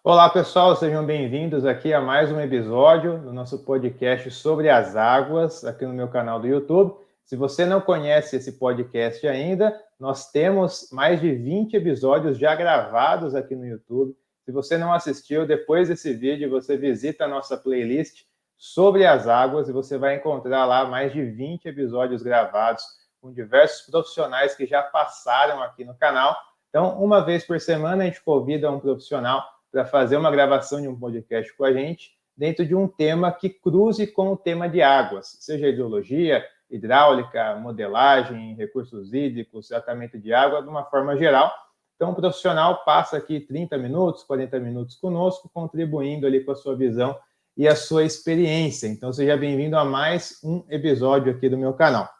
Olá, pessoal, sejam bem-vindos aqui a mais um episódio do nosso podcast sobre as águas, aqui no meu canal do YouTube. Se você não conhece esse podcast ainda, nós temos mais de 20 episódios já gravados aqui no YouTube. Se você não assistiu, depois desse vídeo, você visita a nossa playlist sobre as águas e você vai encontrar lá mais de 20 episódios gravados com diversos profissionais que já passaram aqui no canal. Então, uma vez por semana, a gente convida um profissional para fazer uma gravação de um podcast com a gente, dentro de um tema que cruze com o tema de águas, seja hidrologia, hidráulica, modelagem, recursos hídricos, tratamento de água, de uma forma geral. Então, o profissional passa aqui 30 minutos, 40 minutos conosco, contribuindo ali com a sua visão e a sua experiência. Então, seja bem-vindo a mais um episódio aqui do meu canal.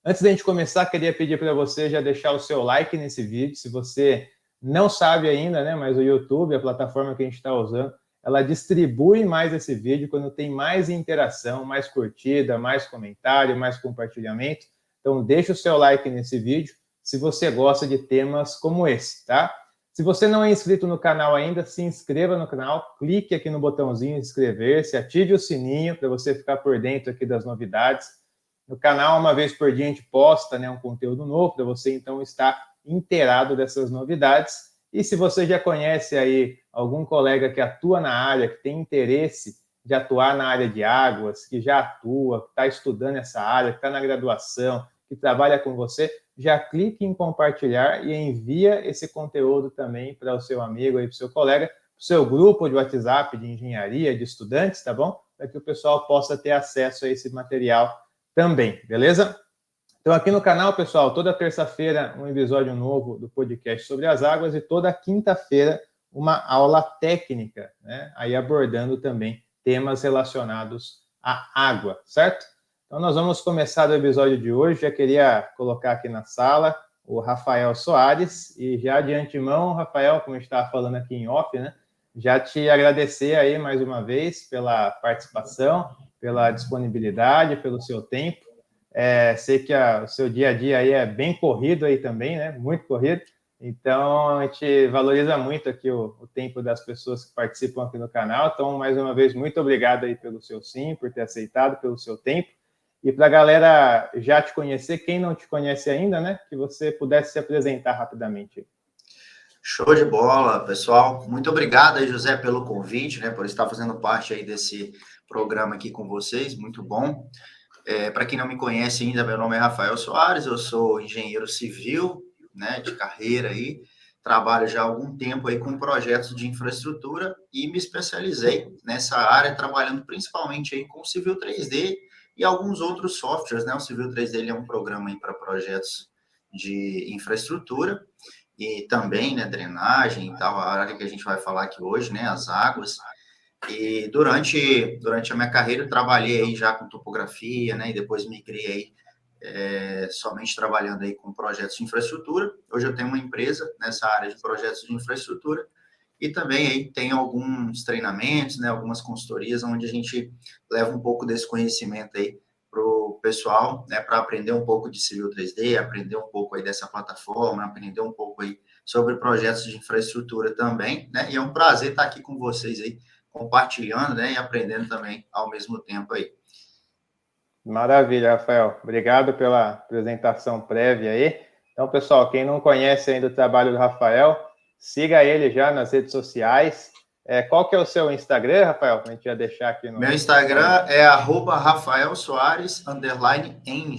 Antes da gente começar, queria pedir para você já deixar o seu like nesse vídeo. Se você não sabe ainda, né, mas o YouTube, a plataforma que a gente está usando, ela distribui mais esse vídeo quando tem mais interação, mais curtida, mais comentário, mais compartilhamento. Então, deixa o seu like nesse vídeo se você gosta de temas como esse, tá? Se você não é inscrito no canal ainda, se inscreva no canal, clique aqui no botãozinho inscrever-se, ative o sininho para você ficar por dentro aqui das novidades. No canal, uma vez por dia, a gente posta, né, um conteúdo novo para você, então, estar inteirado dessas novidades. E se você já conhece aí algum colega que atua na área, que tem interesse de atuar na área de águas, que já atua, que está estudando essa área, que está na graduação, que trabalha com você, já clique em compartilhar e envia esse conteúdo também para o seu amigo, para o seu colega, para o seu grupo de WhatsApp de engenharia, de estudantes, tá bom? Para que o pessoal possa ter acesso a esse material também, beleza? Então, aqui no canal, pessoal, toda terça-feira um episódio novo do podcast sobre as águas e toda quinta-feira uma aula técnica, né? Aí abordando também temas relacionados à água, certo? Então, nós vamos começar o episódio de hoje. Já queria colocar aqui na sala o Rafael Soares e já de antemão, Rafael, como a gente estava falando aqui em off, né? Já te agradecer aí mais uma vez pela participação, pela disponibilidade, pelo seu tempo. Sei que o seu dia a dia aí é bem corrido aí também, né? Muito corrido. Então, a gente valoriza muito aqui o tempo das pessoas que participam aqui no canal. Então, mais uma vez, muito obrigado aí pelo seu sim, por ter aceitado, pelo seu tempo. E para a galera já te conhecer, quem não te conhece ainda, né? Que você pudesse se apresentar rapidamente. Show de bola, pessoal. Muito obrigado aí, José, pelo convite, né? Por estar fazendo parte aí desse programa aqui com vocês. Muito bom. Para quem não me conhece ainda, meu nome é Rafael Soares, eu sou engenheiro civil, né, de carreira aí, trabalho já há algum tempo aí com projetos de infraestrutura e me especializei nessa área, trabalhando principalmente aí com Civil 3D e alguns outros softwares, né, o Civil 3D ele é um programa aí para projetos de infraestrutura e também, né, drenagem e tal, a área que a gente vai falar aqui hoje, né, as águas. E durante a minha carreira, eu trabalhei aí já com topografia, né? E depois migrei aí, somente trabalhando aí com projetos de infraestrutura. Hoje eu tenho uma empresa nessa área de projetos de infraestrutura e também aí tem alguns treinamentos, né? Algumas consultorias onde a gente leva um pouco desse conhecimento aí para o pessoal, né? Para aprender um pouco de Civil 3D, aprender um pouco aí dessa plataforma, aprender um pouco aí sobre projetos de infraestrutura também, né? E é um prazer estar aqui com vocês aí, compartilhando, né, e aprendendo também ao mesmo tempo aí. Maravilha, Rafael. Obrigado pela apresentação prévia aí. Então, pessoal, quem não conhece ainda o trabalho do Rafael, siga ele já nas redes sociais. Qual que é o seu Instagram, Rafael? A gente ia deixar aqui no... Meu Instagram é @RafaelSoares_Eng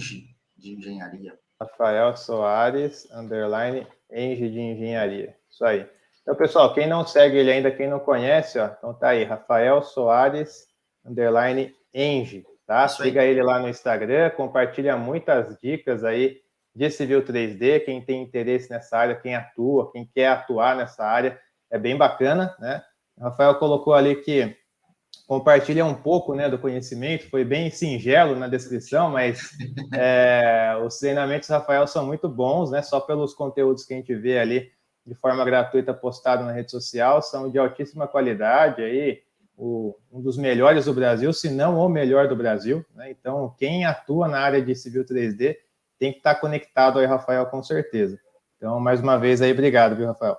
de engenharia. Rafael Soares, _Eng de engenharia. Isso aí. Então, pessoal, quem não segue ele ainda, quem não conhece, ó, então tá aí, Rafael Soares, _Eng, tá? Siga ele lá no Instagram, compartilha muitas dicas aí de Civil 3D, quem tem interesse nessa área, quem atua, quem quer atuar nessa área, é bem bacana, né? O Rafael colocou ali que compartilha um pouco, né, do conhecimento, foi bem singelo na descrição, mas os treinamentos, Rafael, são muito bons, né, só pelos conteúdos que a gente vê ali de forma gratuita postado na rede social, são de altíssima qualidade, aí, um dos melhores do Brasil, se não o melhor do Brasil, né? Então, quem atua na área de Civil 3D tem que estar conectado aí, Rafael, com certeza. Então, mais uma vez aí, obrigado, viu, Rafael?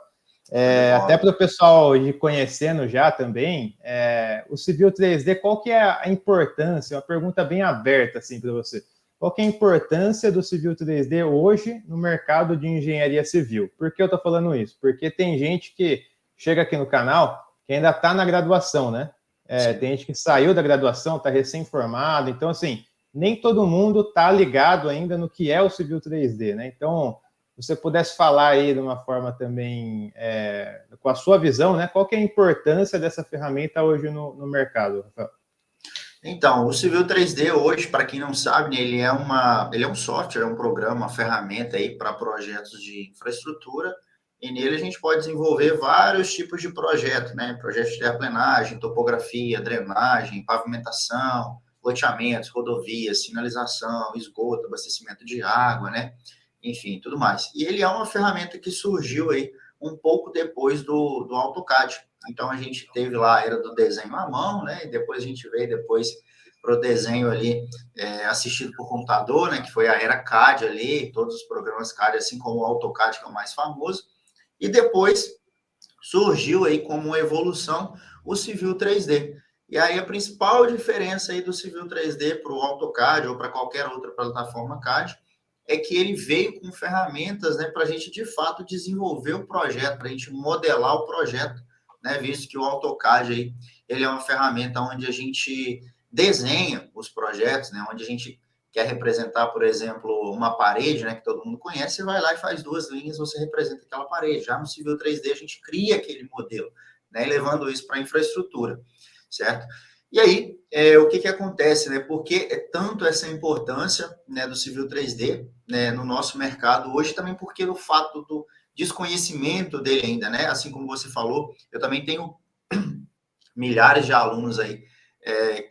Até para o pessoal ir conhecendo já também, o Civil 3D, qual que é a importância? Uma pergunta bem aberta assim para você. Qual que é a importância do Civil 3D hoje no mercado de engenharia civil? Por que eu estou falando isso? Porque tem gente que chega aqui no canal que ainda está na graduação, né? Tem gente que saiu da graduação, está recém-formado, então assim, nem todo mundo está ligado ainda no que é o Civil 3D, né? Então, se você pudesse falar aí de uma forma também, com a sua visão, né? Qual que é a importância dessa ferramenta hoje no mercado, Rafael? Então, o Civil 3D hoje, para quem não sabe, né, ele é um software, é um programa, uma ferramenta aí para projetos de infraestrutura, e nele a gente pode desenvolver vários tipos de projetos, né? Projetos de terraplenagem, topografia, drenagem, pavimentação, loteamentos, rodovias, sinalização, esgoto, abastecimento de água, né? Enfim, tudo mais. E ele é uma ferramenta que surgiu aí um pouco depois do AutoCAD. Então, a gente teve lá a era do desenho à mão, né? E depois a gente veio para o desenho ali assistido por computador, né? Que foi a era CAD ali, todos os programas CAD, assim como o AutoCAD, que é o mais famoso. E depois surgiu aí como uma evolução o Civil 3D. E aí a principal diferença aí do Civil 3D para o AutoCAD ou para qualquer outra plataforma CAD é que ele veio com ferramentas, né, para a gente de fato desenvolver o projeto, para a gente modelar o projeto, né, visto que o AutoCAD aí, ele é uma ferramenta onde a gente desenha os projetos, né, onde a gente quer representar, por exemplo, uma parede, né, que todo mundo conhece, você vai lá e faz 2 linhas, você representa aquela parede. Já no Civil 3D a gente cria aquele modelo, né, levando isso para a infraestrutura, certo? E aí, o que acontece, né? Por que é tanto essa importância, né, do Civil 3D, né, no nosso mercado hoje, também porque do fato do desconhecimento dele ainda, né? Assim como você falou, eu também tenho milhares de alunos aí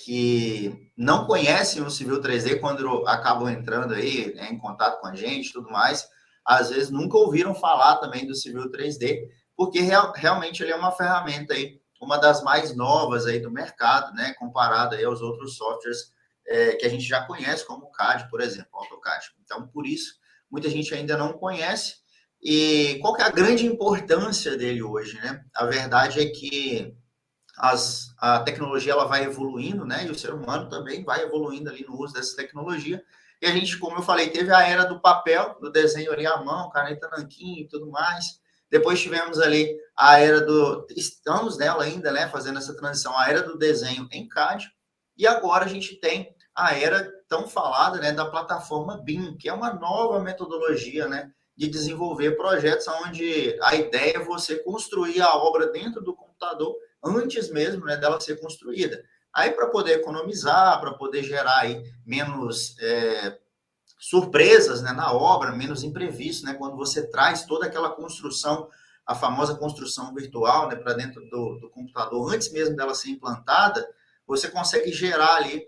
que não conhecem o Civil 3D quando acabam entrando aí, né, em contato com a gente e tudo mais. Às vezes nunca ouviram falar também do Civil 3D, porque realmente ele é uma ferramenta aí, uma das mais novas aí do mercado, né, comparado aí aos outros softwares que a gente já conhece, como o CAD, por exemplo, o AutoCAD. Então, por isso, muita gente ainda não conhece. E qual que é a grande importância dele hoje, né? A verdade é que a tecnologia ela vai evoluindo, né? E o ser humano também vai evoluindo ali no uso dessa tecnologia. E a gente, como eu falei, teve a era do papel, do desenho ali à mão, caneta nanquim e tudo mais. Depois tivemos ali a era do... Estamos nela ainda, né? Fazendo essa transição, a era do desenho em CAD. E agora a gente tem a era tão falada, né? Da plataforma BIM, que é uma nova metodologia, né? De desenvolver projetos onde a ideia é você construir a obra dentro do computador antes mesmo, né, dela ser construída. Aí, para poder economizar, para poder gerar aí menos surpresas, né, na obra, menos imprevistos, né, quando você traz toda aquela construção, a famosa construção virtual, né, para dentro do computador, antes mesmo dela ser implantada, você consegue gerar ali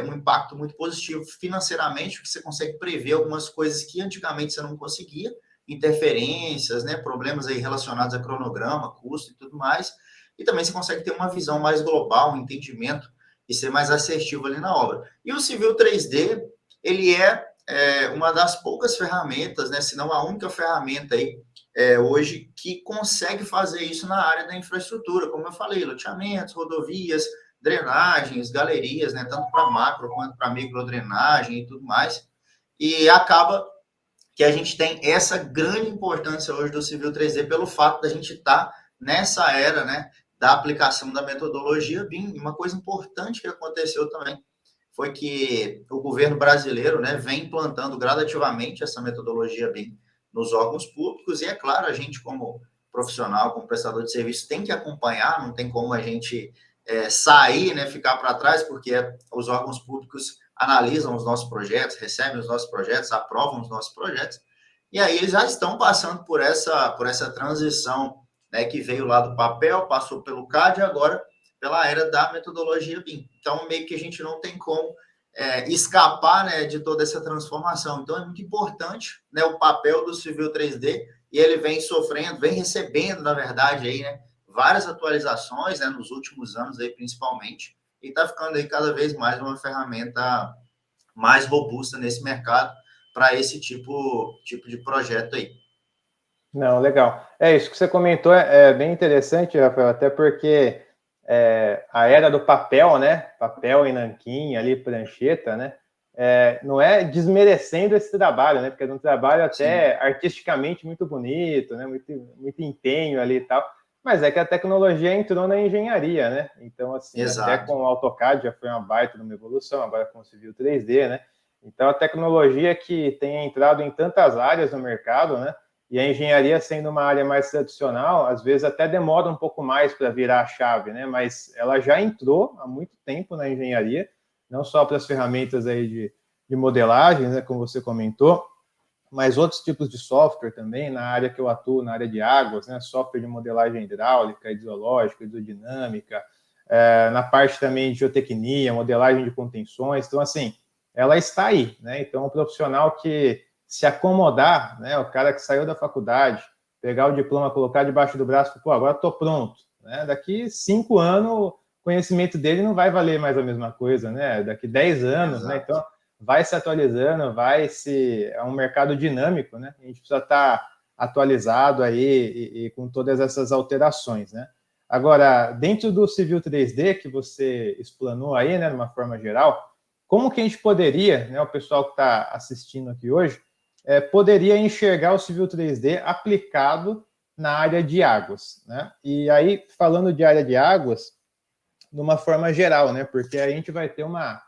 um impacto muito positivo financeiramente, porque você consegue prever algumas coisas que antigamente você não conseguia, interferências, né, problemas aí relacionados a cronograma, custo e tudo mais, e também você consegue ter uma visão mais global, um entendimento e ser mais assertivo ali na obra. E o Civil 3D, ele é uma das poucas ferramentas, né, se não a única ferramenta aí, hoje que consegue fazer isso na área da infraestrutura, como eu falei, loteamentos, rodovias, drenagens, galerias, né, tanto para macro quanto para micro drenagem e tudo mais. E acaba que a gente tem essa grande importância hoje do Civil 3D pelo fato da gente estar nessa era, né, da aplicação da metodologia BIM. E uma coisa importante que aconteceu também foi que o governo brasileiro, né, vem implantando gradativamente essa metodologia BIM nos órgãos públicos, e é claro, a gente como profissional, como prestador de serviço, tem que acompanhar, não tem como a gente sair, né, ficar para trás, porque os órgãos públicos analisam os nossos projetos, recebem os nossos projetos, aprovam os nossos projetos, e aí eles já estão passando por essa transição, né, que veio lá do papel, passou pelo CAD e agora pela era da metodologia BIM. Então, meio que a gente não tem como escapar, né, de toda essa transformação. Então, é muito importante, né, o papel do Civil 3D, e ele vem sofrendo, vem recebendo, na verdade, aí, né, várias atualizações, né, nos últimos anos, aí, principalmente, e está ficando aí cada vez mais uma ferramenta mais robusta nesse mercado para esse tipo de projeto aí. Não, legal. Isso que você comentou é bem interessante, Rafael, até porque a era do papel, né? Papel em nanquim, ali, prancheta, né? Não é desmerecendo esse trabalho, né? Porque é um trabalho até Sim. artisticamente muito bonito, né? Muito empenho ali e tal. Mas é que a tecnologia entrou na engenharia, né? Então, assim, Exato. Até com o AutoCAD já foi uma baita de uma evolução, agora com o Civil 3D, né? Então, a tecnologia que tem entrado em tantas áreas no mercado, né? E a engenharia sendo uma área mais tradicional, às vezes até demora um pouco mais para virar a chave, né? Mas ela já entrou há muito tempo na engenharia, não só para as ferramentas aí de modelagem, né, como você comentou, mas outros tipos de software também, na área que eu atuo, na área de águas, né, software de modelagem hidráulica, hidrológica, hidrodinâmica, na parte também de geotecnia, modelagem de contenções. Então, assim, ela está aí, né? Então, o profissional que se acomodar, né, o cara que saiu da faculdade, pegar o diploma, colocar debaixo do braço, pô, agora estou pronto, né? Daqui 5 anos, o conhecimento dele não vai valer mais a mesma coisa, né? Daqui 10 anos, Exato. Né? Então, vai se atualizando, é um mercado dinâmico, né? A gente precisa estar atualizado aí e com todas essas alterações, né? Agora, dentro do Civil 3D que você explanou aí, né, de uma forma geral, como que a gente poderia, né, o pessoal que está assistindo aqui hoje, poderia enxergar o Civil 3D aplicado na área de águas, né? E aí, falando de área de águas, de uma forma geral, né? Porque a gente vai ter uma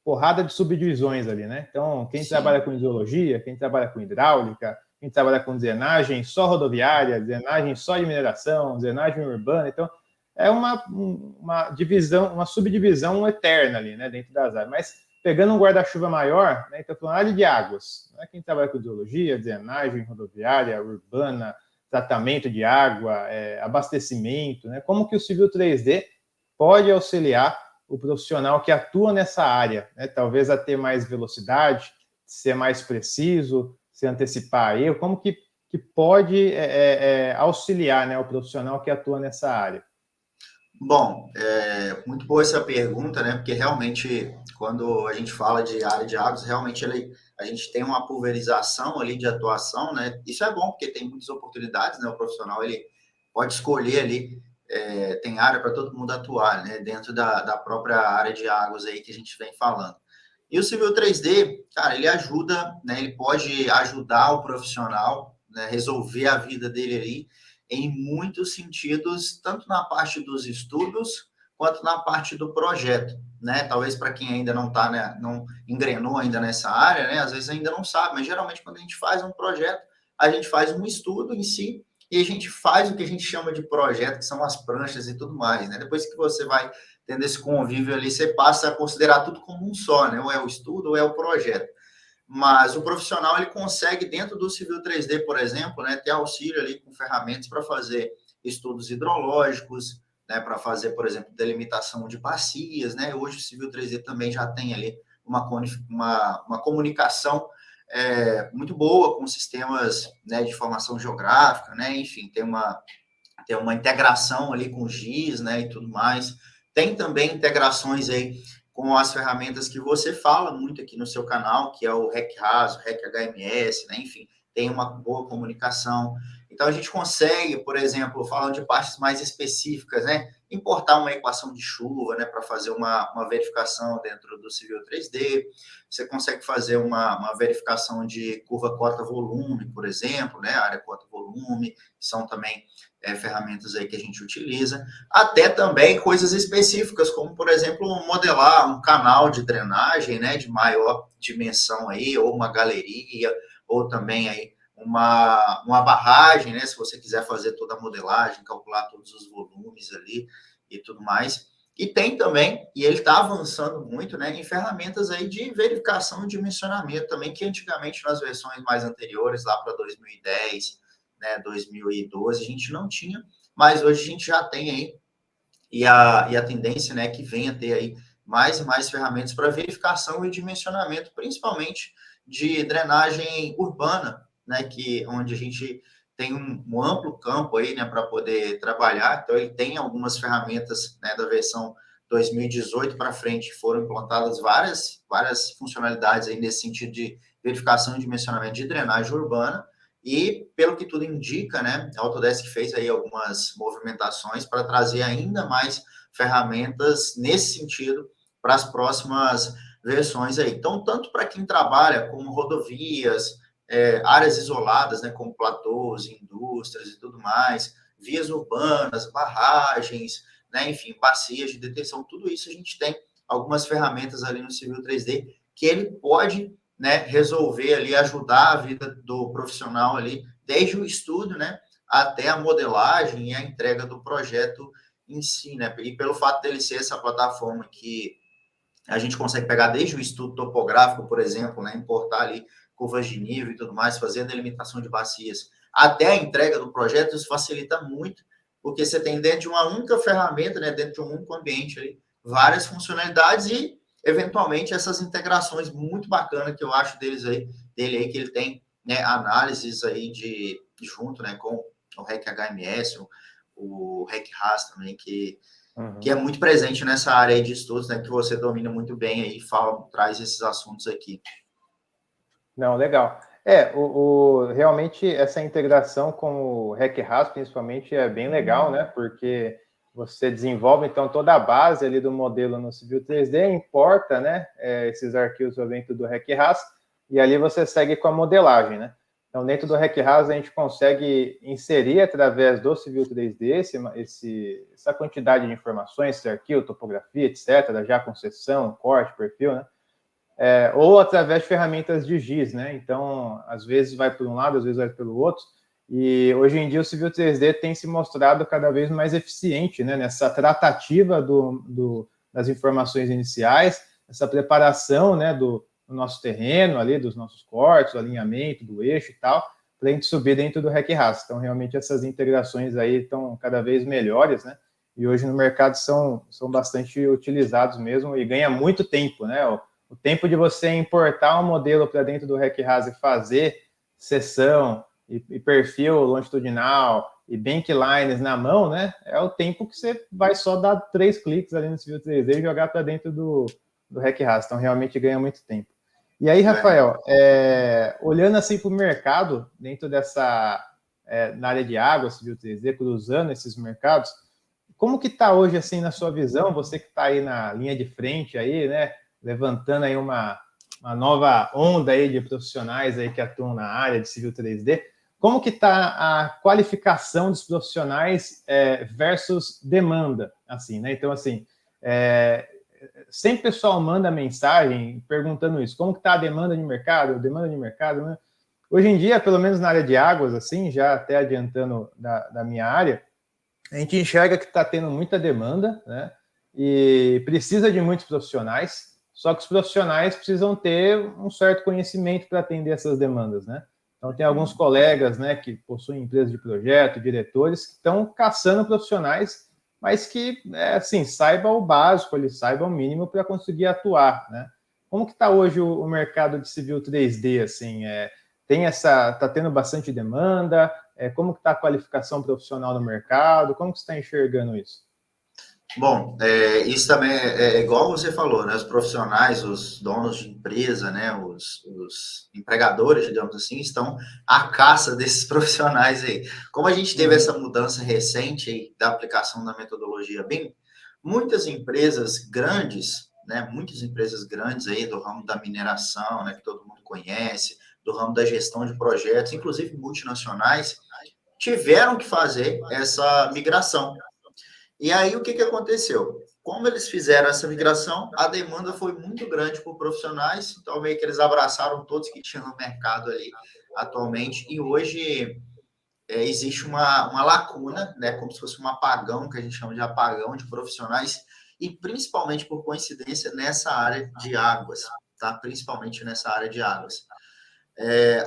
porrada de subdivisões ali, né? Então, quem Sim. trabalha com hidrologia, quem trabalha com hidráulica, quem trabalha com drenagem só rodoviária, drenagem só de mineração, drenagem urbana. Então, é uma divisão, uma subdivisão eterna ali, né? Dentro das áreas. Mas pegando um guarda-chuva maior, né? Então, falando área de águas, né? Quem trabalha com hidrologia, drenagem rodoviária, urbana, tratamento de água, abastecimento, né? Como que o Civil 3D pode auxiliar o profissional que atua nessa área, né? Talvez a ter mais velocidade, ser mais preciso, se antecipar erro, como que pode auxiliar, né, o profissional que atua nessa área? Bom, muito boa essa pergunta, né? Porque realmente, quando a gente fala de área de águas, realmente a gente tem uma pulverização ali de atuação, né? Isso é bom, porque tem muitas oportunidades, né? O profissional, ele pode escolher ali, tem área para todo mundo atuar, né? Dentro da própria área de águas aí que a gente vem falando. E o Civil 3D, cara, ele ajuda, né? Ele pode ajudar o profissional, né? Resolver a vida dele ali, em muitos sentidos, tanto na parte dos estudos, quanto na parte do projeto, né? Talvez para quem ainda não está, né, não engrenou ainda nessa área, né? Às vezes ainda não sabe, mas geralmente quando a gente faz um projeto, a gente faz um estudo em si e a gente faz o que a gente chama de projeto, que são as pranchas e tudo mais, né? Depois que você vai tendo esse convívio ali, você passa a considerar tudo como um só, né? Ou é o estudo ou é o projeto. Mas o profissional, ele consegue, dentro do Civil 3D, por exemplo, né, ter auxílio ali com ferramentas para fazer estudos hidrológicos, né, para fazer, por exemplo, delimitação de bacias, né? Hoje o Civil 3D também já tem ali uma comunicação muito boa com sistemas, né, de informação geográfica, né? Enfim, tem uma integração ali com o GIS, né, e tudo mais. Tem também integrações aí com as ferramentas que você fala muito aqui no seu canal, que é o REC Raso, REC HMS, né? Enfim, tem uma boa comunicação. Então, a gente consegue, por exemplo, falando de partes mais específicas, né? Importar uma equação de chuva, né? Para fazer uma verificação dentro do Civil 3D. Você consegue fazer uma verificação de curva cota-volume, por exemplo, né? Área cota-volume, que são também ferramentas aí que a gente utiliza, até também coisas específicas, como, por exemplo, modelar um canal de drenagem, né, de maior dimensão aí, ou uma galeria, ou também aí uma barragem, né, se você quiser fazer toda a modelagem, calcular todos os volumes ali e tudo mais. E tem também, e ele está avançando muito, né, em ferramentas aí de verificação e dimensionamento também, que antigamente nas versões mais anteriores, lá para 2010, né, 2012, a gente não tinha, mas hoje a gente já tem aí, e a tendência, né, que venha ter aí mais e mais ferramentas para verificação e dimensionamento, principalmente de drenagem urbana, né, onde a gente tem um amplo campo aí, né, para poder trabalhar. Então, ele tem algumas ferramentas, né, da versão 2018 para frente, foram implantadas várias funcionalidades aí nesse sentido de verificação e dimensionamento de drenagem urbana. E, pelo que tudo indica, né, a Autodesk fez aí algumas movimentações para trazer ainda mais ferramentas nesse sentido para as próximas versões aí. Então, tanto para quem trabalha com rodovias, áreas isoladas, né, como platôs, indústrias e tudo mais, vias urbanas, barragens, né, enfim, bacias de detenção, tudo isso a gente tem algumas ferramentas ali no Civil 3D que ele pode, né, resolver ali, ajudar a vida do profissional ali, desde o estudo, né, até a modelagem e a entrega do projeto em si, né, e pelo fato dele ser essa plataforma que a gente consegue pegar desde o estudo topográfico, por exemplo, né, importar ali curvas de nível e tudo mais, fazer a delimitação de bacias, até a entrega do projeto, isso facilita muito, porque você tem dentro de uma única ferramenta, né, dentro de um único ambiente ali, várias funcionalidades e, eventualmente, essas integrações muito bacanas que eu acho dele aí, que ele tem, né, análises aí junto, né, com o REC HMS, o REC RAS também, que é muito presente nessa área aí de estudos, né, que você domina muito bem aí, traz esses assuntos aqui. Não, legal. Realmente essa integração com o REC-RAS, principalmente, é bem legal, né? Porque você desenvolve, então, toda a base ali do modelo no Civil 3D, importa, né, esses arquivos dentro do REC-RAS, e ali você segue com a modelagem, né? Então, dentro do REC-RAS, a gente consegue inserir, através do Civil 3D, essa quantidade de informações, esse arquivo, topografia, etc., já com seção, corte, perfil, né? Ou através de ferramentas de GIS, né? Então, às vezes vai por um lado, às vezes vai pelo outro, e hoje em dia o Civil 3D tem se mostrado cada vez mais eficiente, né? Nessa tratativa das informações iniciais, essa preparação, né, do nosso terreno ali, dos nossos cortes, o alinhamento do eixo e tal, para a gente subir dentro do REC-RAS. Então, realmente, essas integrações aí estão cada vez melhores, né? E hoje no mercado são bastante utilizados mesmo e ganha muito tempo, né? O tempo de você importar um modelo para dentro do REC-RAS e fazer seção e perfil longitudinal e banklines na mão, né? É o tempo que você vai só dar 3 cliques ali no Civil 3D e jogar para dentro do REC-RAS. Então, realmente ganha muito tempo. E aí, Rafael, olhando assim para o mercado, dentro na área de água, Civil 3D, cruzando esses mercados, como que está hoje, assim, na sua visão, você que está aí na linha de frente aí, né? Levantando aí uma nova onda aí de profissionais aí que atuam na área de Civil 3D. Como que está a qualificação dos profissionais versus demanda, assim, né? Então, assim, sempre o pessoal manda mensagem perguntando isso, como que está a demanda de mercado, né? Hoje em dia, pelo menos na área de águas, assim, já até adiantando da minha área, a gente enxerga que está tendo muita demanda, né? E precisa de muitos profissionais, só que os profissionais precisam ter um certo conhecimento para atender essas demandas, né? Então, tem alguns colegas, né, que possuem empresas de projeto, diretores, que estão caçando profissionais, mas que, assim, saiba o básico, eles saibam o mínimo para conseguir atuar, né? Como que está hoje o mercado de Civil 3D, assim? Está tendo bastante demanda? Como que está a qualificação profissional no mercado? Como que você está enxergando isso? Bom, isso também é igual você falou, né? Os profissionais, os donos de empresa, né? Os empregadores, digamos assim, estão à caça desses profissionais aí. Como a gente teve essa mudança recente aí da aplicação da metodologia BIM, muitas empresas grandes, né? Muitas empresas grandes aí do ramo da mineração, né? Que todo mundo conhece, do ramo da gestão de projetos, inclusive multinacionais, tiveram que fazer essa migração. E aí, o que aconteceu? Como eles fizeram essa migração, a demanda foi muito grande por profissionais, então meio que eles abraçaram todos que tinham no mercado ali atualmente, e hoje existe uma lacuna, né, como se fosse um apagão, que a gente chama de apagão de profissionais, e principalmente por coincidência nessa área de águas, tá? Principalmente nessa área de águas.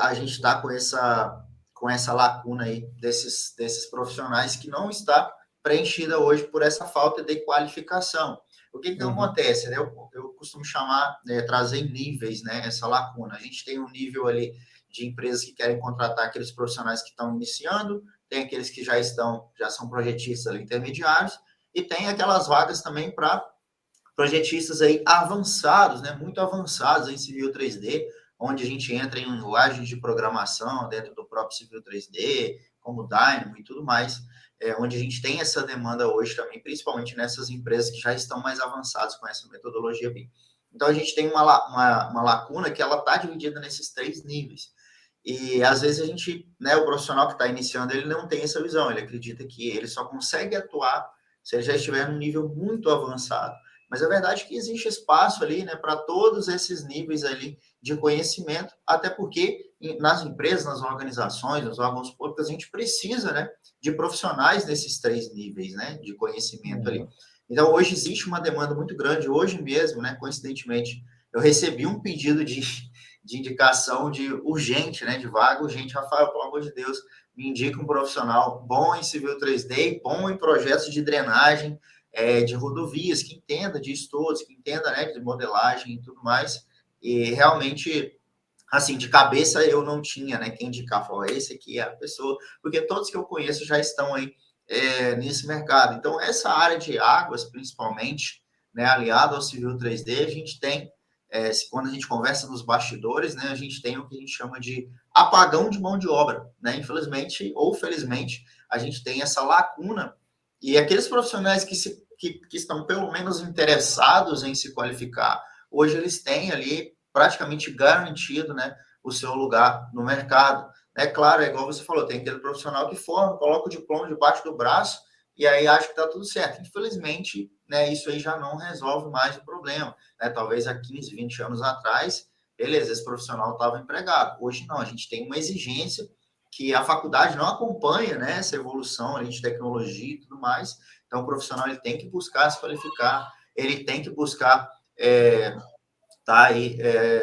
A gente está com essa lacuna aí desses profissionais que não está preenchida hoje por essa falta de qualificação. O que acontece? Né? Eu costumo chamar, trazer em níveis, né, essa lacuna. A gente tem um nível ali de empresas que querem contratar aqueles profissionais que estão iniciando, tem aqueles que já são projetistas ali, intermediários, e tem aquelas vagas também para projetistas aí avançados, né, muito avançados em Civil 3D, onde a gente entra em linguagens de programação dentro do próprio Civil 3D, como Dynamo e tudo mais, onde a gente tem essa demanda hoje também, principalmente nessas empresas que já estão mais avançadas com essa metodologia BIM. Então, a gente tem uma lacuna que ela está dividida nesses 3 níveis. E, às vezes, a gente, né, o profissional que está iniciando, ele não tem essa visão, ele acredita que ele só consegue atuar se ele já estiver num nível muito avançado. Mas a verdade é que existe espaço ali, né, para todos esses níveis ali de conhecimento, até porque nas empresas, nas organizações, nos órgãos públicos, a gente precisa, né, de profissionais nesses 3 níveis, né, de conhecimento ali. Então, hoje existe uma demanda muito grande. Hoje mesmo, né, coincidentemente, eu recebi um pedido de indicação de urgente, né, de vaga urgente. Rafael, pelo amor de Deus, me indica um profissional bom em Civil 3D, bom em projetos de drenagem, de rodovias, que entenda de estudos, que entenda, né, de modelagem e tudo mais. E realmente, assim, de cabeça eu não tinha, né, quem indicar, falou, esse aqui é a pessoa, porque todos que eu conheço já estão aí nesse mercado. Então, essa área de águas, principalmente, né, aliado ao Civil 3D, a gente tem, quando a gente conversa nos bastidores, né, a gente tem o que a gente chama de apagão de mão de obra, né? Infelizmente ou felizmente, a gente tem essa lacuna, e aqueles profissionais que estão pelo menos interessados em se qualificar, hoje eles têm ali praticamente garantido, né, o seu lugar no mercado. É claro, é igual você falou, tem aquele profissional que forma, coloca o diploma debaixo do braço e aí acha que está tudo certo. Infelizmente, né, isso aí já não resolve mais o problema. Né? Talvez há 15, 20 anos atrás, beleza, esse profissional estava empregado. Hoje não, a gente tem uma exigência que a faculdade não acompanha, né, essa evolução ali de tecnologia e tudo mais. Então, o profissional ele tem que buscar se qualificar, ele tem que buscar tá aí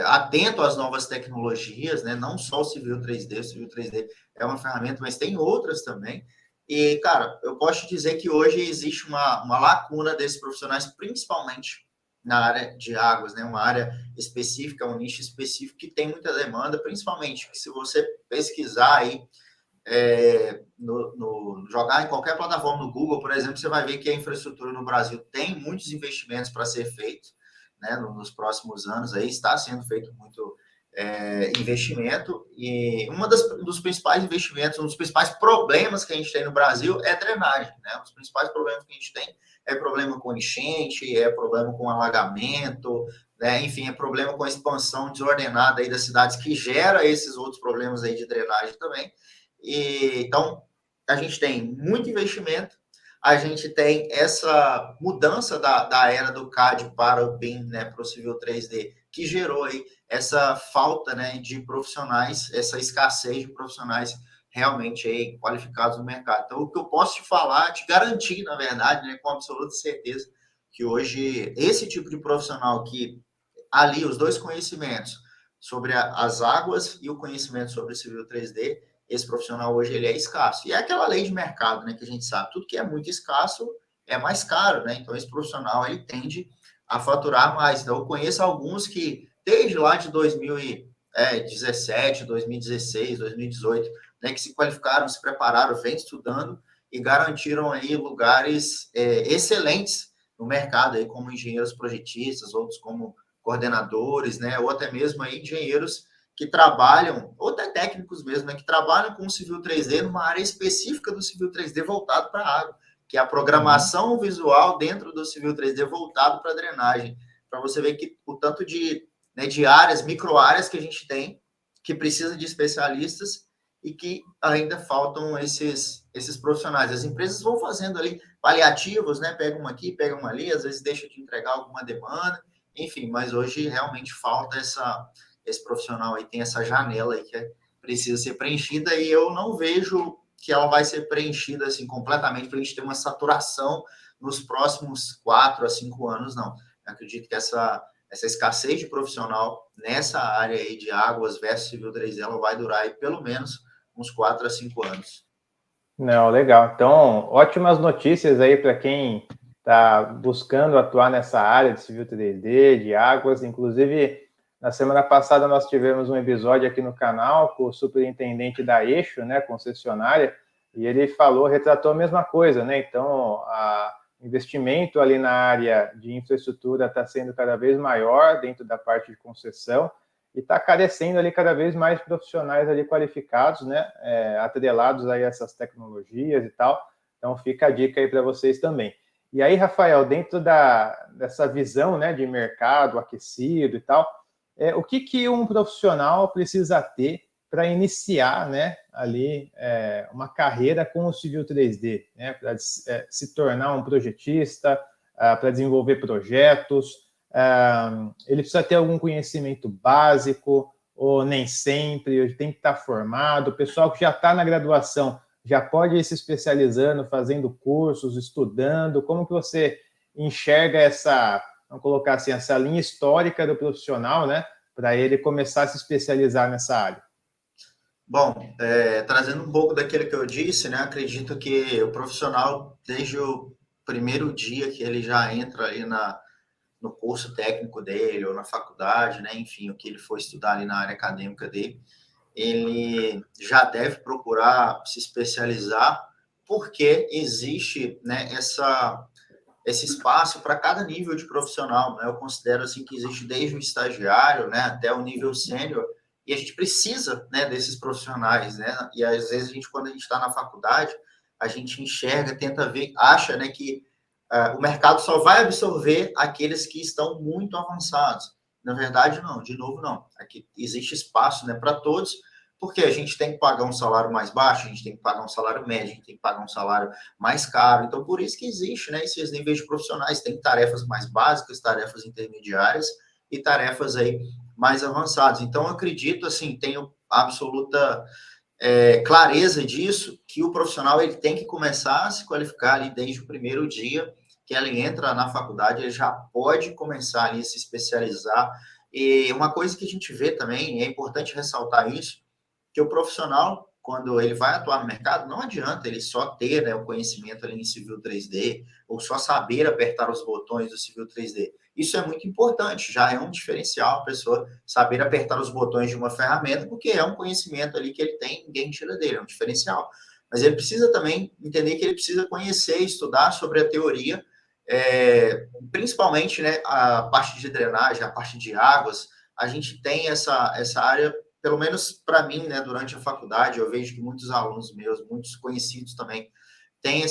atento às novas tecnologias, né? Não só o Civil 3D, o Civil 3D é uma ferramenta, mas tem outras também. E, cara, eu posso te dizer que hoje existe uma lacuna desses profissionais, principalmente na área de águas, né? Uma área específica, um nicho específico que tem muita demanda, principalmente que se você pesquisar aí, jogar em qualquer plataforma no Google, por exemplo, você vai ver que a infraestrutura no Brasil tem muitos investimentos para ser feito, né, nos próximos anos aí está sendo feito muito investimento, e dos principais investimentos, um dos principais problemas que a gente tem no Brasil é drenagem, né? Um dos principais problemas que a gente tem é problema com enchente, é problema com alagamento, né? Enfim, é problema com a expansão desordenada aí das cidades, que gera esses outros problemas aí de drenagem também. E, então, a gente tem muito investimento, a gente tem essa mudança da era do CAD para o BIM, né, para o Civil 3D, que gerou aí essa falta, né, de profissionais, essa escassez de profissionais realmente aí qualificados no mercado. Então, o que eu posso te falar, te garantir, na verdade, né, com absoluta certeza, que hoje esse tipo de profissional que ali os dois conhecimentos sobre as águas e o conhecimento sobre o Civil 3D, esse profissional hoje ele é escasso. E é aquela lei de mercado, né, que a gente sabe, tudo que é muito escasso é mais caro, né? Então esse profissional ele tende a faturar mais. Então eu conheço alguns que desde lá de 2017, 2016, 2018, né, que se qualificaram, se prepararam, vêm estudando e garantiram aí lugares excelentes no mercado, aí como engenheiros projetistas, outros como coordenadores, né, ou até mesmo aí engenheiros que trabalham, ou até técnicos mesmo, né, que trabalham com o Civil 3D numa área específica do Civil 3D voltado para a água, que é a programação visual dentro do Civil 3D voltado para a drenagem, para você ver que o tanto de áreas, micro-áreas que a gente tem, que precisa de especialistas e que ainda faltam esses profissionais. As empresas vão fazendo ali paliativos, né, pegam uma aqui, pegam uma ali, às vezes deixa de entregar alguma demanda, enfim, mas hoje realmente falta esse profissional aí, tem essa janela aí que precisa ser preenchida, e eu não vejo que ela vai ser preenchida assim completamente para a gente ter uma saturação nos próximos 4 a 5 anos, não. Eu acredito que essa escassez de profissional nessa área aí de águas versus Civil 3D, ela vai durar aí pelo menos uns 4 a 5 anos. Não, legal. Então, ótimas notícias aí para quem está buscando atuar nessa área de Civil 3D, de águas. Inclusive, na semana passada nós tivemos um episódio aqui no canal com o superintendente da Eixo, né, concessionária, e ele retratou a mesma coisa, né? Então, o investimento ali na área de infraestrutura está sendo cada vez maior dentro da parte de concessão, e está carecendo ali cada vez mais profissionais ali qualificados, né, atrelados aí a essas tecnologias e tal. Então fica a dica aí para vocês também. E aí, Rafael, dentro dessa visão, né, de mercado aquecido e tal, o que um profissional precisa ter para iniciar, né, ali uma carreira com o Civil 3D, né, para se tornar um projetista, para desenvolver projetos? Ele precisa ter algum conhecimento básico, ou nem sempre, ele tem que estar formado. O pessoal que já está na graduação já pode ir se especializando, fazendo cursos, estudando. Como que você enxerga essa, vamos colocar assim, essa linha histórica do profissional, né, para ele começar a se especializar nessa área? Bom, trazendo um pouco daquilo que eu disse, né, acredito que o profissional, desde o primeiro dia que ele já entra ali no curso técnico dele, ou na faculdade, né, enfim, o que ele for estudar ali na área acadêmica dele, ele já deve procurar se especializar, porque existe, né, esse espaço para cada nível de profissional, né? Eu considero assim que existe desde o estagiário, né, até o nível sênior, e a gente precisa, né, desses profissionais, né? E às vezes quando a gente está na faculdade, a gente enxerga, tenta ver, acha, né, que o mercado só vai absorver aqueles que estão muito avançados. Na verdade, não, de novo, não. Aqui existe espaço, né, para todos, porque a gente tem que pagar um salário mais baixo, a gente tem que pagar um salário médio, a gente tem que pagar um salário mais caro. Então, por isso que existe, né, esses níveis de profissionais. Tem tarefas mais básicas, tarefas intermediárias e tarefas aí mais avançadas. Então, eu acredito, assim, tenho absoluta clareza disso, que o profissional ele tem que começar a se qualificar ali desde o primeiro dia que ele entra na faculdade, ele já pode começar ali a se especializar. E uma coisa que a gente vê também, é importante ressaltar isso, que o profissional, quando ele vai atuar no mercado, não adianta ele só ter, né, o conhecimento ali em Civil 3D, ou só saber apertar os botões do Civil 3D. Isso é muito importante, já é um diferencial a pessoa saber apertar os botões de uma ferramenta, porque é um conhecimento ali que ele tem, ninguém tira dele, é um diferencial. Mas ele precisa também entender que ele precisa conhecer, estudar sobre a teoria, principalmente, né, a parte de drenagem, a parte de águas. A gente tem essa área, pelo menos para mim, né, durante a faculdade, eu vejo que muitos alunos meus, muitos conhecidos também,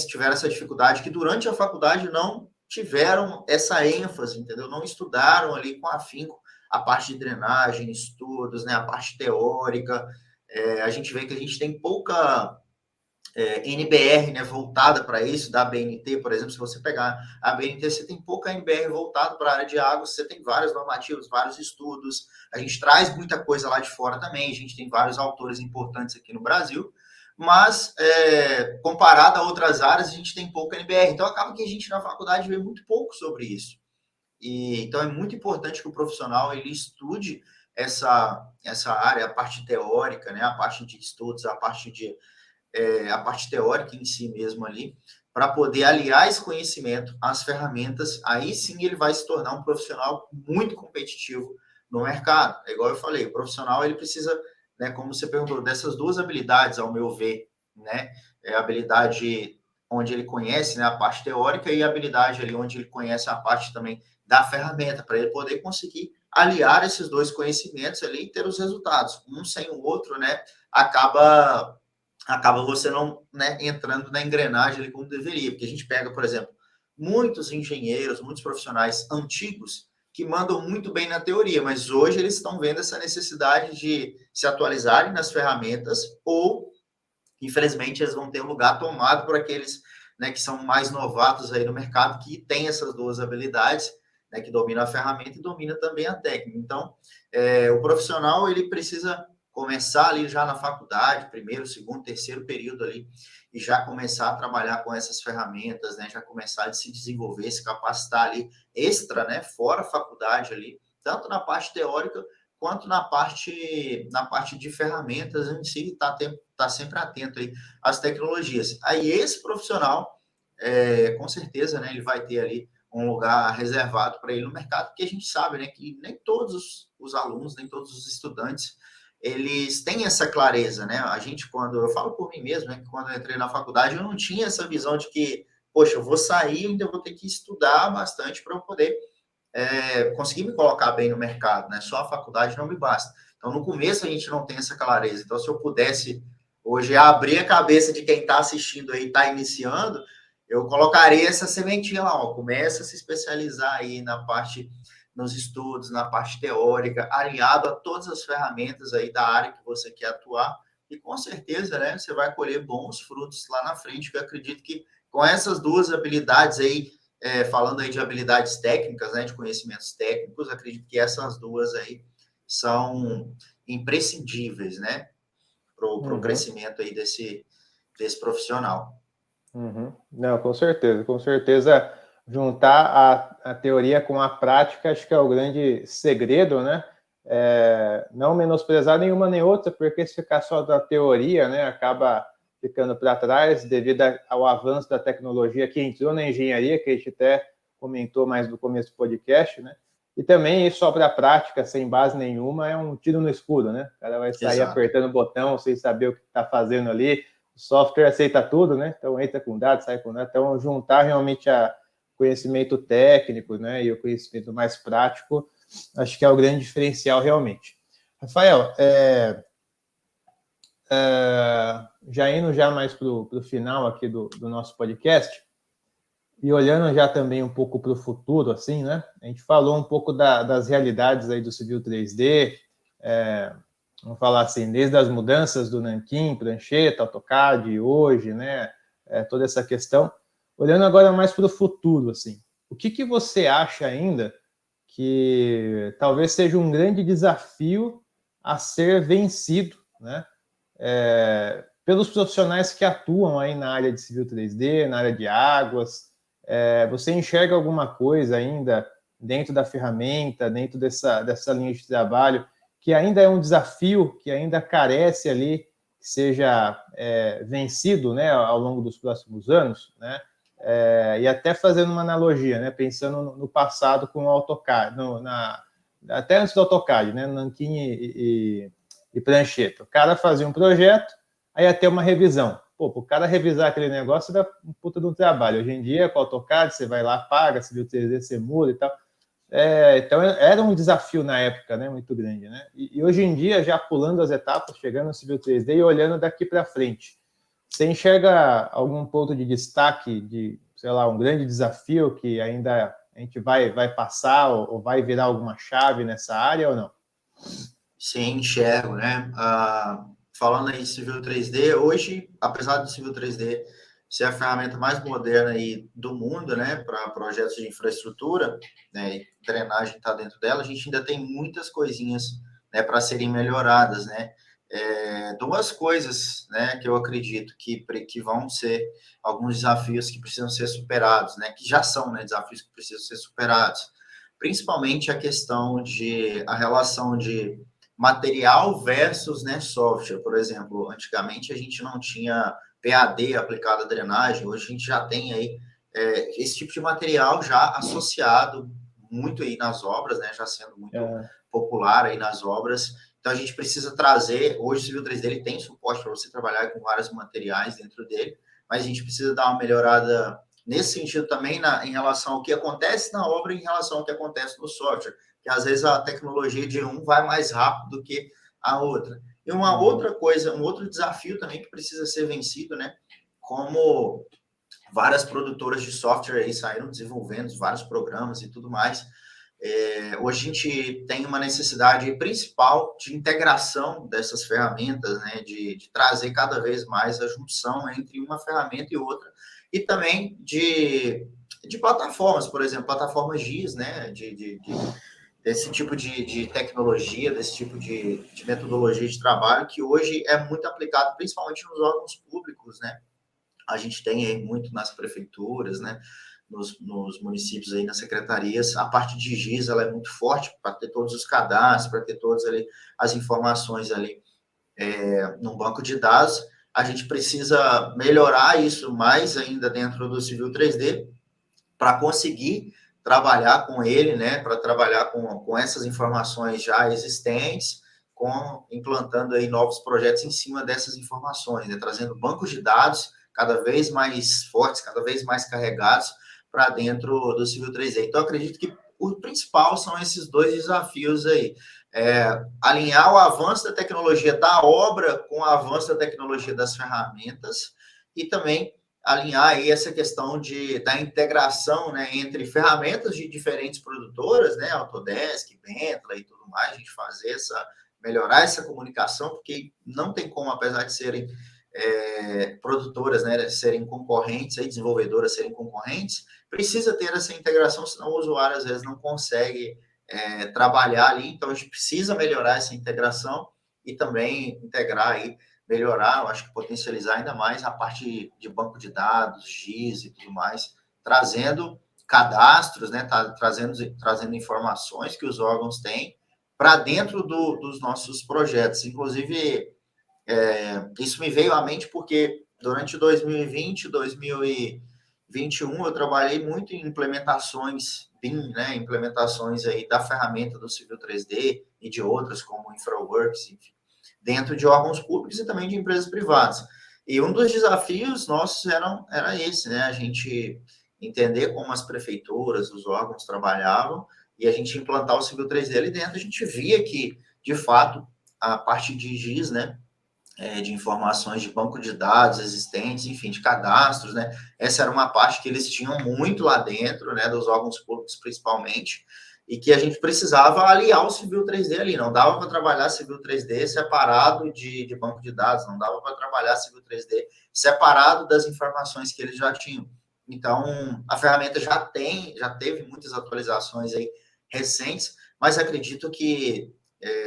tiveram essa dificuldade, que durante a faculdade não tiveram essa ênfase, entendeu? Não estudaram ali com afinco a parte de drenagem, estudos, né, a parte teórica. A gente vê que a gente tem pouca NBR, né, voltada para isso, da BNT, por exemplo. Se você pegar a BNT, você tem pouca NBR voltada para a área de água, você tem vários normativos, vários estudos, a gente traz muita coisa lá de fora também, a gente tem vários autores importantes aqui no Brasil, mas comparado a outras áreas, a gente tem pouca NBR, então acaba que a gente na faculdade vê muito pouco sobre isso. Então é muito importante que o profissional ele estude essa área, a parte teórica, né, a parte de estudos, a parte teórica em si mesmo ali, para poder aliar esse conhecimento às ferramentas. Aí sim ele vai se tornar um profissional muito competitivo no mercado. É igual eu falei, o profissional ele precisa, né, como você perguntou, dessas duas habilidades, ao meu ver, né, a habilidade onde ele conhece, né, a parte teórica, e a habilidade ali onde ele conhece a parte também da ferramenta, para ele poder conseguir aliar esses dois conhecimentos ali e ter os resultados. Um sem o outro, né, acaba você não, né, entrando na engrenagem ali como deveria. Porque a gente pega, por exemplo, muitos engenheiros, muitos profissionais antigos que mandam muito bem na teoria, mas hoje eles estão vendo essa necessidade de se atualizarem nas ferramentas, ou, infelizmente, eles vão ter um lugar tomado por aqueles, né, que são mais novatos aí no mercado, que têm essas duas habilidades, né, que domina a ferramenta e domina também a técnica. Então, o profissional ele precisa começar ali já na faculdade, primeiro, segundo, terceiro período ali, e já começar a trabalhar com essas ferramentas, né, já começar a se desenvolver, se capacitar ali extra, né, fora a faculdade ali, tanto na parte teórica quanto na parte de ferramentas em si, tá sempre atento aí às tecnologias. Aí esse profissional, com certeza, né, ele vai ter ali um lugar reservado para ele no mercado, porque a gente sabe, né, que nem todos os alunos, nem todos os estudantes, eles têm essa clareza, né? A gente, quando eu falo por mim mesmo, né, que quando eu entrei na faculdade, eu não tinha essa visão de que, poxa, eu vou sair e ainda vou ter que estudar bastante para eu poder conseguir me colocar bem no mercado, né? Só a faculdade não me basta. Então, no começo, a gente não tem essa clareza. Então, se eu pudesse hoje abrir a cabeça de quem está assistindo aí, está iniciando, eu colocaria essa sementinha lá, ó, começa a se especializar aí na parte, nos estudos, na parte teórica, aliado a todas as ferramentas aí da área que você quer atuar, e com certeza, né, você vai colher bons frutos lá na frente, que eu acredito que com essas duas habilidades aí, falando aí de habilidades técnicas, né, de conhecimentos técnicos, acredito que essas duas aí são imprescindíveis, né, para o crescimento aí desse profissional. Não, com certeza. Com certeza, juntar a teoria com a prática, acho que é o grande segredo, né? Não menosprezar nenhuma nem outra, porque se ficar só da teoria, né, acaba ficando para trás devido ao avanço da tecnologia que entrou na engenharia, que a gente até comentou mais no começo do podcast, né? E também ir só para a prática, sem base nenhuma, é um tiro no escuro, né? O cara vai sair apertando o botão sem saber o que está fazendo ali. O software aceita tudo, né? Então entra com dados, sai com dados. Então juntar realmente a conhecimento técnico, né, e o conhecimento mais prático, acho que é o grande diferencial realmente. Rafael, já indo já mais para o final aqui do nosso podcast, e olhando já também um pouco para o futuro, assim, né? A gente falou um pouco das realidades aí do Civil 3D, vamos falar assim, desde as mudanças do Nanquim, Prancheta, AutoCAD, hoje, né? Toda essa questão. Olhando agora mais para o futuro, assim, o que você acha ainda que talvez seja um grande desafio a ser vencido, né? Pelos profissionais que atuam aí na área de Civil 3D, na área de águas. Você enxerga alguma coisa ainda dentro da ferramenta, dentro dessa linha de trabalho, que ainda é um desafio, que ainda carece ali, que seja vencido, né, ao longo dos próximos anos, né? E até fazendo uma analogia, né, pensando no passado com o AutoCAD, até antes do AutoCAD, né, Nanquim e Prancheta. O cara fazia um projeto, aí ia ter uma revisão. Pô, para o cara revisar aquele negócio dá um puta de um trabalho. Hoje em dia, com o AutoCAD, você vai lá, paga, Civil 3D, você muda e tal. Então, era um desafio na época, né, muito grande, né? E hoje em dia, já pulando as etapas, chegando no Civil 3D e olhando daqui para frente, você enxerga algum ponto de destaque de, sei lá, um grande desafio que ainda a gente vai passar ou vai virar alguma chave nessa área ou não? Sim, enxergo, né? Falando aí de Civil 3D, hoje, apesar do Civil 3D ser a ferramenta mais moderna aí do mundo, né, para projetos de infraestrutura, né, e drenagem está dentro dela, a gente ainda tem muitas coisinhas, né, para serem melhoradas, né? Duas coisas, né, que eu acredito que vão ser alguns desafios que precisam ser superados, né, que já são, né, desafios que precisam ser superados, principalmente a questão a relação de material versus, né, software. Por exemplo, antigamente a gente não tinha PAD aplicado à drenagem, hoje a gente já tem aí esse tipo de material já associado muito aí nas obras, né, já sendo muito popular aí nas obras. Então a gente precisa trazer, hoje o Civil 3D ele tem suporte para você trabalhar com vários materiais dentro dele, mas a gente precisa dar uma melhorada nesse sentido também em relação ao que acontece na obra e em relação ao que acontece no software, que às vezes a tecnologia de um vai mais rápido do que a outra. E uma outra coisa, um outro desafio também que precisa ser vencido, né? Como várias produtoras de software aí saíram desenvolvendo vários programas e tudo mais. Hoje a gente tem uma necessidade principal de integração dessas ferramentas, né? De trazer cada vez mais a junção entre uma ferramenta e outra, e também de plataformas, por exemplo, plataformas GIS, né? Desse tipo de tecnologia, desse tipo de metodologia de trabalho, que hoje é muito aplicado, principalmente nos órgãos públicos, né? A gente tem aí muito nas prefeituras, né? Nos municípios aí, nas secretarias, a parte de GIS, ela é muito forte para ter todos os cadastros, para ter todas ali as informações ali num banco de dados. A gente precisa melhorar isso mais ainda dentro do Civil 3D para conseguir trabalhar com ele, né, para trabalhar com essas informações já existentes, implantando aí novos projetos em cima dessas informações, né, trazendo bancos de dados cada vez mais fortes, cada vez mais carregados para dentro do Civil 3D. Então, acredito que o principal são esses dois desafios aí. Alinhar o avanço da tecnologia da obra com o avanço da tecnologia das ferramentas e também alinhar aí essa questão da integração, né, entre ferramentas de diferentes produtoras, né, Autodesk, Bentley e tudo mais, a gente melhorar essa comunicação, porque não tem como, apesar de serem produtoras, né, serem concorrentes, aí, desenvolvedoras serem concorrentes, precisa ter essa integração, senão o usuário às vezes não consegue trabalhar ali, então a gente precisa melhorar essa integração e também integrar aí, melhorar, eu acho que potencializar ainda mais a parte de banco de dados, GIS e tudo mais, trazendo cadastros, né, trazendo informações que os órgãos têm para dentro dos nossos projetos. Inclusive, isso me veio à mente porque durante 2020, 2021, eu trabalhei muito em implementações BIM, né, implementações aí da ferramenta do Civil 3D e de outras, como InfraWorks, enfim, dentro de órgãos públicos e também de empresas privadas. E um dos desafios nossos era esse, né, a gente entender como as prefeituras, os órgãos trabalhavam e a gente implantar o Civil 3D ali dentro. A gente via que, de fato, a parte de GIS, né, de informações de banco de dados existentes, enfim, de cadastros, né? Essa era uma parte que eles tinham muito lá dentro, né, dos órgãos públicos principalmente, e que a gente precisava aliar o Civil 3D ali, não dava para trabalhar Civil 3D separado de banco de dados, não dava para trabalhar Civil 3D separado das informações que eles já tinham. Então, a ferramenta já teve muitas atualizações aí recentes, mas acredito que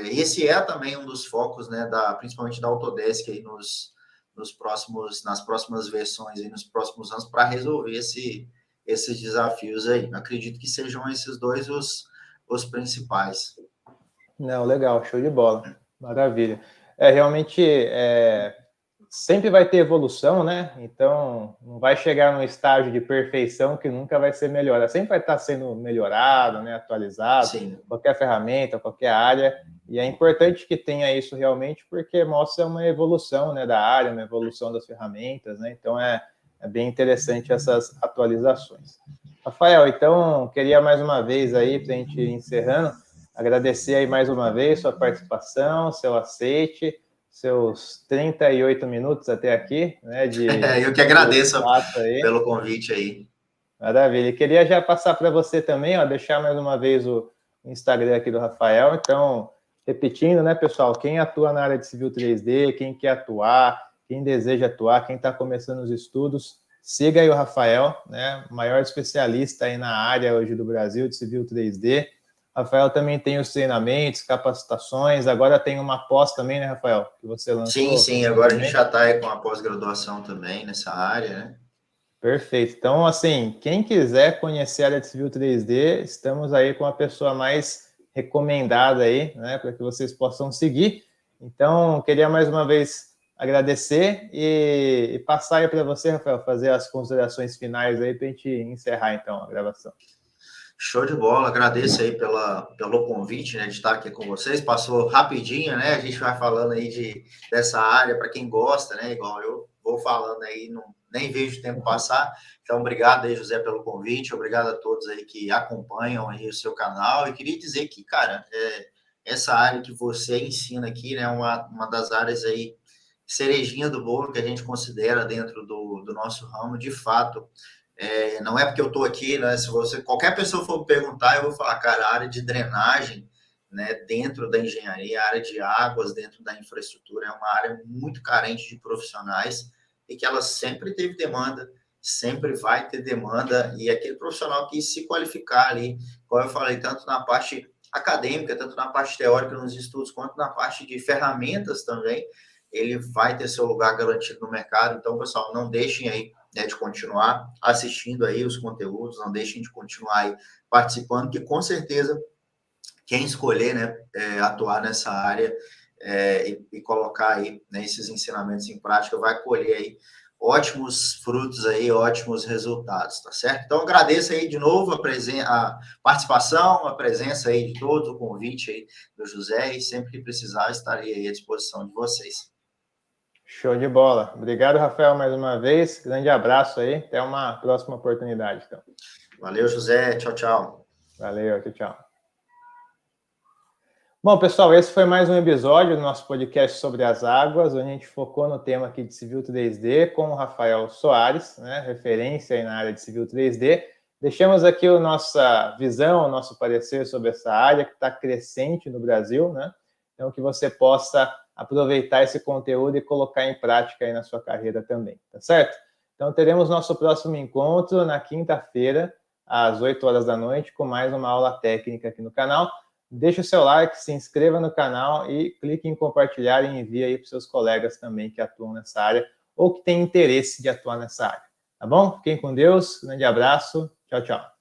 esse também um dos focos, né, principalmente da Autodesk aí nas próximas versões, aí, nos próximos anos, para resolver esses desafios aí. Acredito que sejam esses dois os principais. Não, legal, show de bola, maravilha. Realmente, sempre vai ter evolução, né? Então, não vai chegar num estágio de perfeição que nunca vai ser melhor. Sempre vai estar sendo melhorado, né? Atualizado, sim, qualquer ferramenta, qualquer área. E é importante que tenha isso realmente, porque mostra uma evolução, né, da área, uma evolução das ferramentas, né? Então, é bem interessante essas atualizações. Rafael, então, queria mais uma vez aí, para a gente ir encerrando, agradecer aí mais uma vez sua participação, seu aceite, seus 38 minutos até aqui, né? Eu que agradeço pelo convite aí. Maravilha. Queria já passar para você também, ó, deixar mais uma vez o Instagram aqui do Rafael. Então, repetindo, né, pessoal? Quem atua na área de Civil 3D, quem quer atuar, quem deseja atuar, quem está começando os estudos, siga aí o Rafael, né? O maior especialista aí na área hoje do Brasil de Civil 3D. Rafael também tem os treinamentos, capacitações, agora tem uma pós também, né, Rafael? Que você lançou. Sim, agora a gente já está com a pós-graduação também nessa área, né? Perfeito. Então, assim, quem quiser conhecer a área de Civil 3D, estamos aí com a pessoa mais recomendada aí, né, para que vocês possam seguir. Então, queria mais uma vez agradecer e passar aí para você, Rafael, fazer as considerações finais aí para a gente encerrar, então, a gravação. Show de bola, agradeço aí pelo convite, né, de estar aqui com vocês, passou rapidinho, né, a gente vai falando aí dessa área, para quem gosta, né, igual eu vou falando aí, nem vejo o tempo passar, então obrigado aí, José, pelo convite, obrigado a todos aí que acompanham aí o seu canal, e queria dizer que, cara, essa área que você ensina aqui, né, uma das áreas aí, cerejinha do bolo que a gente considera dentro do nosso ramo, de fato. Não é porque eu estou aqui, né? Se qualquer pessoa for perguntar, eu vou falar, cara, a área de drenagem, né, dentro da engenharia, a área de águas, dentro da infraestrutura, é uma área muito carente de profissionais e que ela sempre teve demanda, sempre vai ter demanda, e aquele profissional que se qualificar ali, como eu falei, tanto na parte acadêmica, tanto na parte teórica nos estudos, quanto na parte de ferramentas também, ele vai ter seu lugar garantido no mercado. Então, pessoal, não deixem aí, né, de continuar assistindo aí os conteúdos, não deixem de continuar aí participando, que com certeza quem escolher, né, atuar nessa área e colocar aí, né, esses ensinamentos em prática vai colher aí ótimos frutos aí, ótimos resultados, tá certo? Então, agradeço aí de novo a participação, a presença aí de todos, o convite aí do José, e sempre que precisar estarei aí à disposição de vocês. Show de bola. Obrigado, Rafael, mais uma vez. Grande abraço aí. Até uma próxima oportunidade, então. Valeu, José. Tchau, tchau. Valeu, tchau, tchau. Bom, pessoal, esse foi mais um episódio do nosso podcast sobre as águas, onde a gente focou no tema aqui de Civil 3D com o Rafael Soares, né, referência aí na área de Civil 3D. Deixamos aqui a nossa visão, o nosso parecer sobre essa área que está crescente no Brasil, né? Então, que você possa aproveitar esse conteúdo e colocar em prática aí na sua carreira também, tá certo? Então, teremos nosso próximo encontro na quinta-feira, às 8 horas da noite, com mais uma aula técnica aqui no canal. Deixe o seu like, se inscreva no canal e clique em compartilhar e envie aí para os seus colegas também que atuam nessa área ou que têm interesse de atuar nessa área. Tá bom? Fiquem com Deus, grande abraço, tchau, tchau.